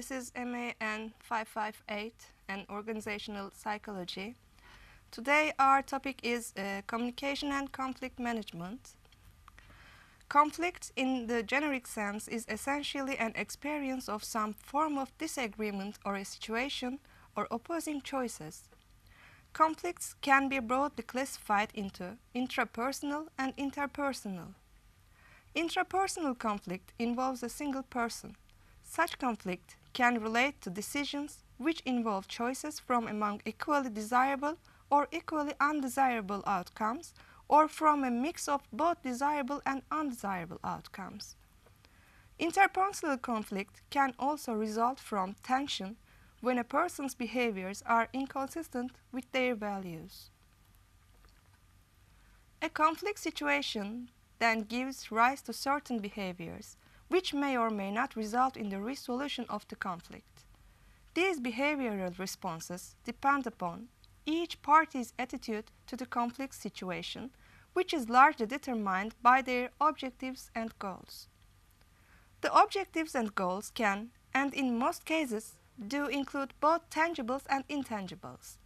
This is MAN 558 and Organizational Psychology. Today our topic is communication and conflict management. Conflict in the generic sense is essentially an experience of some form of disagreement or a situation or opposing choices. Conflicts can be broadly classified into intrapersonal and interpersonal. Intrapersonal conflict involves a single person. Such conflict can relate to decisions which involve choices from among equally desirable or equally undesirable outcomes, or from a mix of both desirable and undesirable outcomes. Interpersonal conflict can also result from tension when a person's behaviors are inconsistent with their values. A conflict situation then gives rise to certain behaviors, which may or may not result in the resolution of the conflict. These behavioral responses depend upon each party's attitude to the conflict situation, which is largely determined by their objectives and goals. The objectives and goals can, and in most cases, do include both tangibles and intangibles.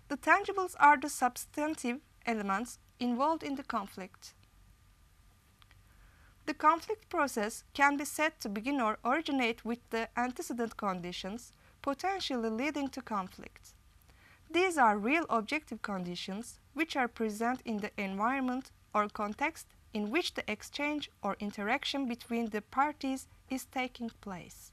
The tangibles are the substantive elements involved in the conflict. The conflict process can be said to begin or originate with the antecedent conditions, potentially leading to conflict. These are real objective conditions which are present in the environment or context in which the exchange or interaction between the parties is taking place.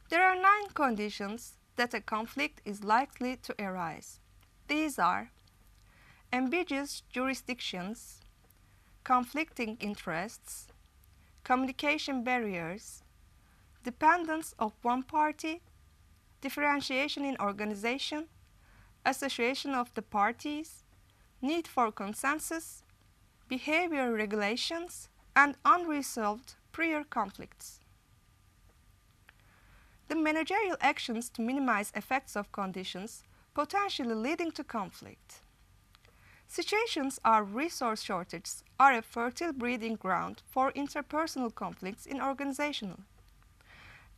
There are 9 conditions that a conflict is likely to arise. These are ambiguous jurisdictions, conflicting interests, communication barriers, dependence of one party, differentiation in organization, association of the parties, need for consensus, behavior regulations, and unresolved prior conflicts. The managerial actions to minimize effects of conditions potentially leading to conflict. Situations of resource shortage are a fertile breeding ground for interpersonal conflicts in organizational.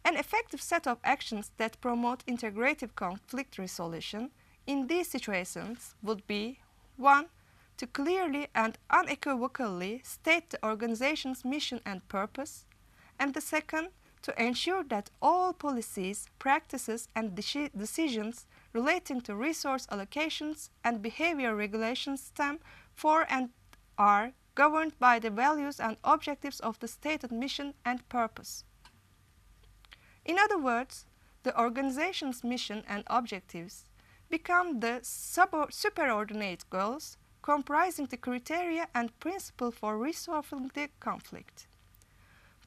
An effective set of actions that promote integrative conflict resolution in these situations would be 1. To clearly and unequivocally state the organization's mission and purpose, and the second, to ensure that all policies, practices, and decisions relating to resource allocations and behavior regulations stem for and are governed by the values and objectives of the stated mission and purpose. In other words, the organization's mission and objectives become the superordinate goals comprising the criteria and principle for resolving the conflict.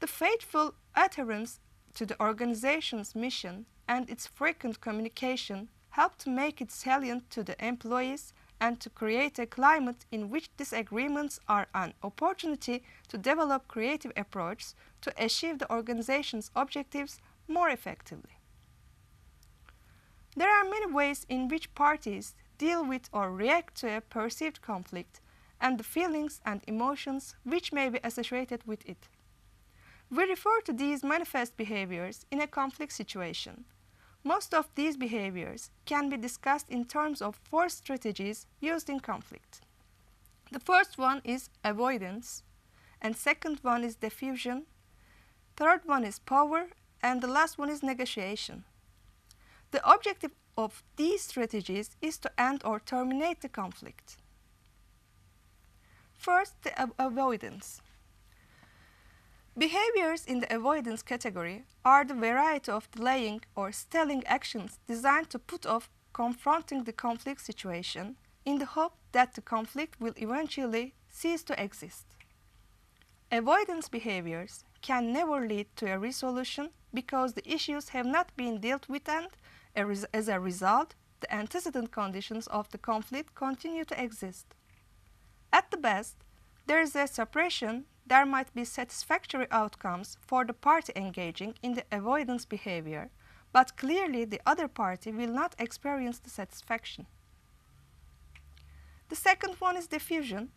The faithful adherence to the organization's mission and its frequent communication help to make it salient to the employees and to create a climate in which disagreements are an opportunity to develop creative approaches to achieve the organization's objectives more effectively. There are many ways in which parties deal with or react to a perceived conflict and the feelings and emotions which may be associated with it. We refer to these manifest behaviors in a conflict situation. Most of these behaviors can be discussed in terms of 4 strategies used in conflict. The first one is avoidance, and second one is diffusion, third one is power, and the last one is negotiation. The objective of these strategies is to end or terminate the conflict. First, the avoidance. Behaviors in the avoidance category are the variety of delaying or stalling actions designed to put off confronting the conflict situation in the hope that the conflict will eventually cease to exist. Avoidance behaviors can never lead to a resolution because the issues have not been dealt with, and as a result, the antecedent conditions of the conflict continue to exist. At the best, there is a suppression. There might be satisfactory outcomes for the party engaging in the avoidance behavior, but clearly the other party will not experience the satisfaction. The second one is diffusion.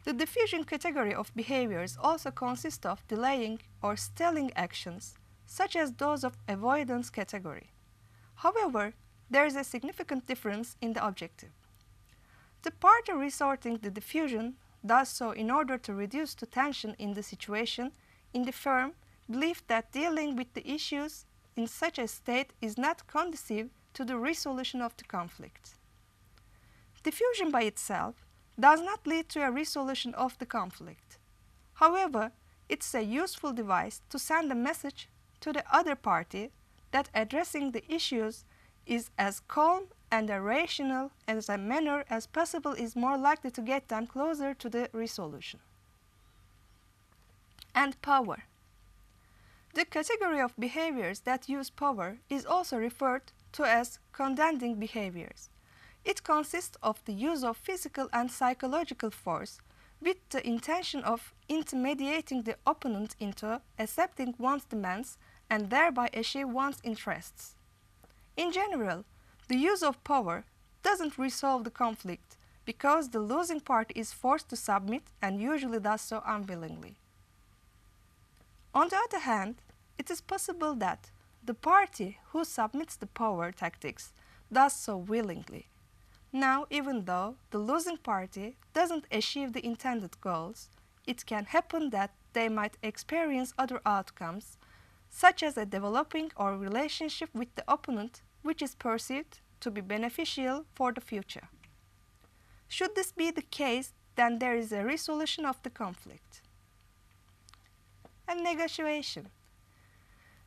The diffusion category of behaviors also consists of delaying or stalling actions such as those of avoidance category. However, there is a significant difference in the objective. The party resorting to diffusion does so in order to reduce the tension in the situation in the firm belief that dealing with the issues in such a state is not conducive to the resolution of the conflict. Diffusion by itself does not lead to a resolution of the conflict. However, it's a useful device to send a message to the other party that addressing the issues is as calm and as rational as a manner as possible is more likely to get them closer to the resolution. And power. The category of behaviors that use power is also referred to as contending behaviors. It consists of the use of physical and psychological force with the intention of intermediating the opponent into accepting one's demands and thereby achieve one's interests. In general, the use of power doesn't resolve the conflict because the losing party is forced to submit and usually does so unwillingly. On the other hand, it is possible that the party who submits the power tactics does so willingly. Now, even though the losing party doesn't achieve the intended goals, it can happen that they might experience other outcomes, such as a developing or relationship with the opponent which is perceived to be beneficial for the future. Should this be the case, then there is a resolution of the conflict. And negotiation.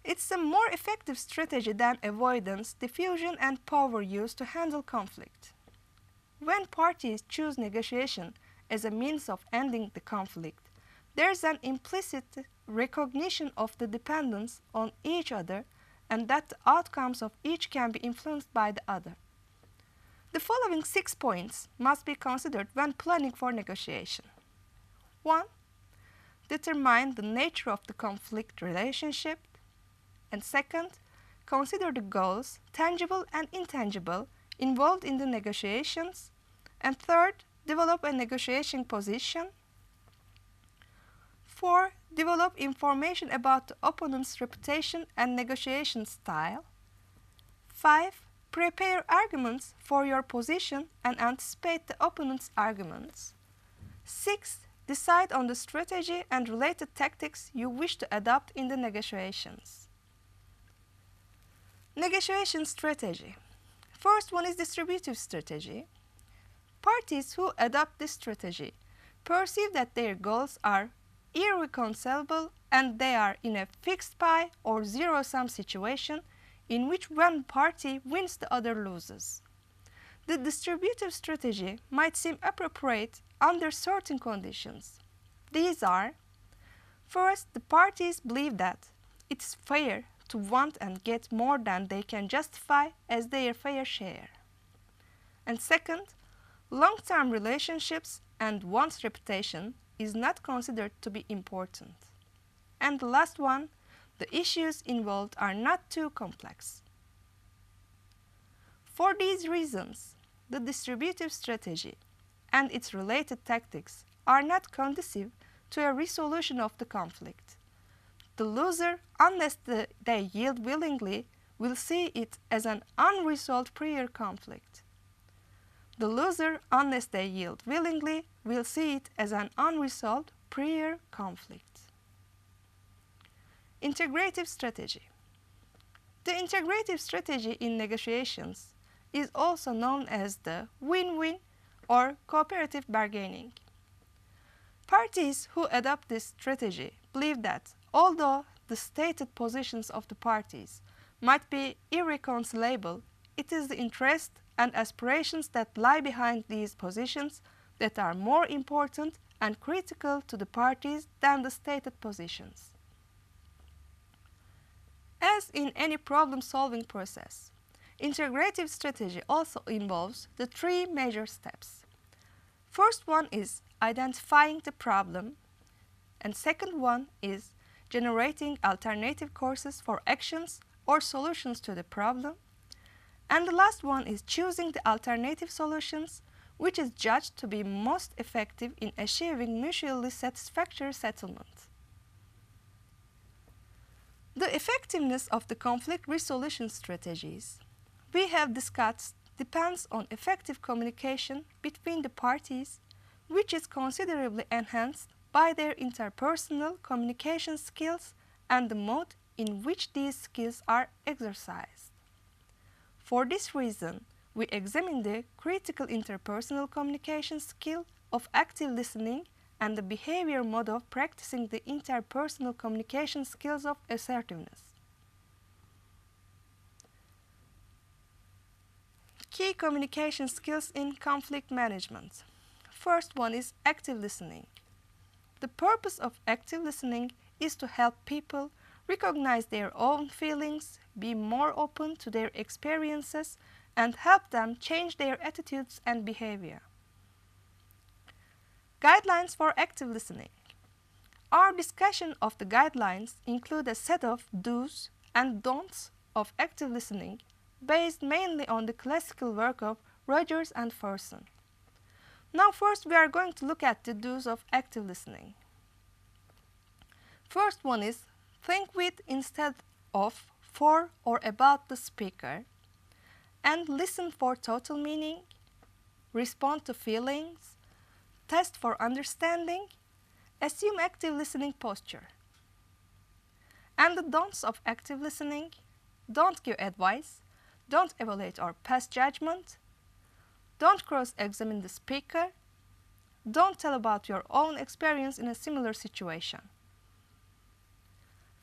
It's a more effective strategy than avoidance, diffusion, and power use to handle conflict. When parties choose negotiation as a means of ending the conflict, there is an implicit recognition of the dependence on each other and that the outcomes of each can be influenced by the other. The following 6 points must be considered when planning for negotiation. 1. Determine the nature of the conflict relationship. And second, consider the goals, tangible and intangible, involved in the negotiations. And third, develop a negotiation position. 4. Develop information about the opponent's reputation and negotiation style. 5. Prepare arguments for your position and anticipate the opponent's arguments. 6. Decide on the strategy and related tactics you wish to adopt in the negotiations. Negotiation strategy. First one is distributive strategy. Parties who adopt this strategy perceive that their goals are irreconcilable and they are in a fixed pie or zero-sum situation in which one party wins, the other loses. The distributive strategy might seem appropriate under certain conditions. These are: first, the parties believe that it is fair to want and get more than they can justify as their fair share. And second, long-term relationships and one's reputation is not considered to be important. And the last one, the issues involved are not too complex. For these reasons, the distributive strategy and its related tactics are not conducive to a resolution of the conflict. The loser, unless they yield willingly, will see it as an unresolved prior conflict. The loser, unless they yield willingly, will see it as an unresolved prior conflict. Integrative strategy. The integrative strategy in negotiations is also known as the win-win or cooperative bargaining. Parties who adopt this strategy believe that although the stated positions of the parties might be irreconcilable, it is the interest and aspirations that lie behind these positions that are more important and critical to the parties than the stated positions. As in any problem-solving process, integrative strategy also involves the 3 major steps. First one is identifying the problem, and second one is generating alternative courses for actions or solutions to the problem, and the last one is choosing the alternative solutions which is judged to be most effective in achieving mutually satisfactory settlement. The effectiveness of the conflict resolution strategies we have discussed depends on effective communication between the parties, which is considerably enhanced by their interpersonal communication skills and the mode in which these skills are exercised. For this reason, we examine the critical interpersonal communication skill of active listening and the behavior mode of practicing the interpersonal communication skills of assertiveness. Key communication skills in conflict management. First one is active listening. The purpose of active listening is to help people recognize their own feelings, be more open to their experiences, and help them change their attitudes and behavior. Guidelines for active listening. Our discussion of the guidelines include a set of do's and don'ts of active listening based mainly on the classical work of Rogers and Fersen. Now first we are going to look at the do's of active listening. First one is think with instead of for or about the speaker, and listen for total meaning, respond to feelings, test for understanding, assume active listening posture. And the don'ts of active listening: don't give advice, don't evaluate or pass judgment, don't cross-examine the speaker, don't tell about your own experience in a similar situation.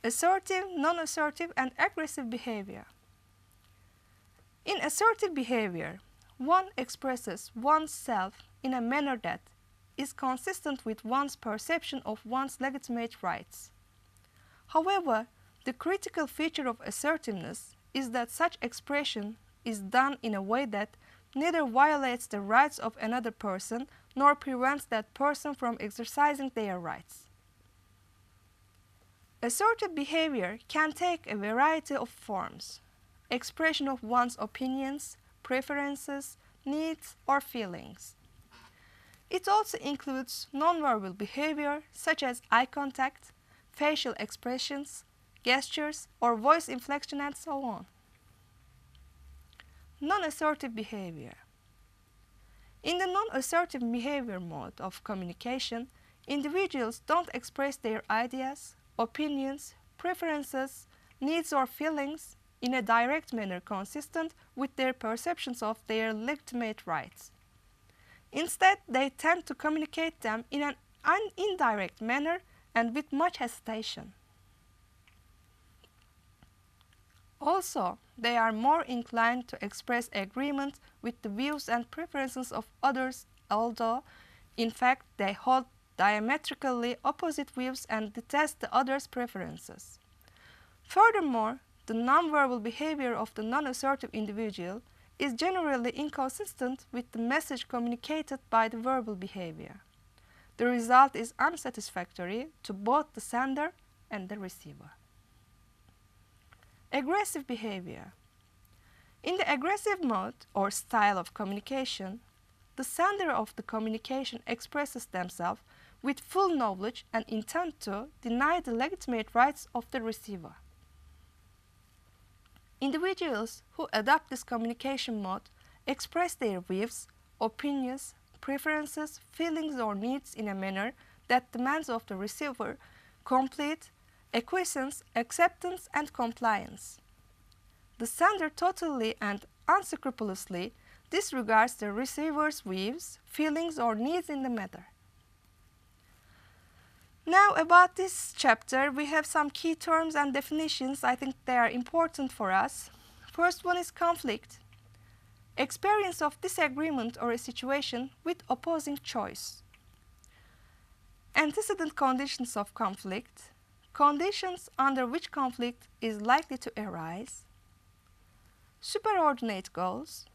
Assertive, non-assertive, and aggressive behavior. In assertive behavior, one expresses oneself in a manner that is consistent with one's perception of one's legitimate rights. However, the critical feature of assertiveness is that such expression is done in a way that neither violates the rights of another person nor prevents that person from exercising their rights. Assertive behavior can take a variety of forms: expression of one's opinions, preferences, needs, or feelings. It also includes nonverbal behavior such as eye contact, facial expressions, gestures, or voice inflection, and so on. Non-assertive behavior. In the non-assertive behavior mode of communication, individuals don't express their ideas, opinions, preferences, needs, or feelings in a direct manner consistent with their perceptions of their legitimate rights. Instead, they tend to communicate them in an indirect manner and with much hesitation. Also, they are more inclined to express agreement with the views and preferences of others, although, in fact, they hold diametrically opposite views and detest the other's preferences. Furthermore, the nonverbal behavior of the non-assertive individual is generally inconsistent with the message communicated by the verbal behavior. The result is unsatisfactory to both the sender and the receiver. Aggressive behavior. In the aggressive mode or style of communication, the sender of the communication expresses themselves with full knowledge and intent to deny the legitimate rights of the receiver. Individuals who adopt this communication mode express their views, opinions, preferences, feelings, or needs in a manner that demands of the receiver complete acquiescence, acceptance, and compliance. The sender totally and unscrupulously disregards the receiver's views, feelings, or needs in the matter. Now, about this chapter, we have some key terms and definitions. I think they are important for us. First one is conflict. Experience of disagreement or a situation with opposing choice. Antecedent conditions of conflict. Conditions under which conflict is likely to arise. Superordinate goals.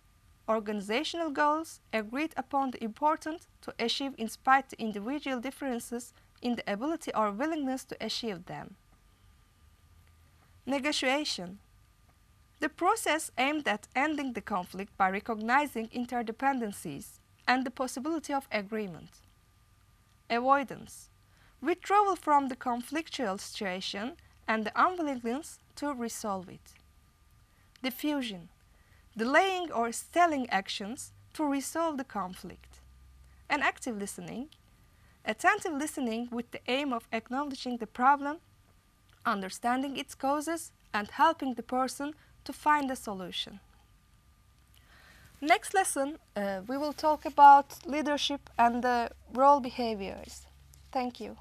Organizational goals agreed upon the important to achieve in spite of individual differences in the ability or willingness to achieve them. Negotiation. The process aimed at ending the conflict by recognizing interdependencies and the possibility of agreement. Avoidance. Withdrawal from the conflictual situation and the unwillingness to resolve it. Diffusion, delaying or stalling actions to resolve the conflict. And active listening, attentive listening with the aim of acknowledging the problem, understanding its causes, and helping the person to find a solution. Next lesson, we will talk about leadership and the role behaviors. Thank you.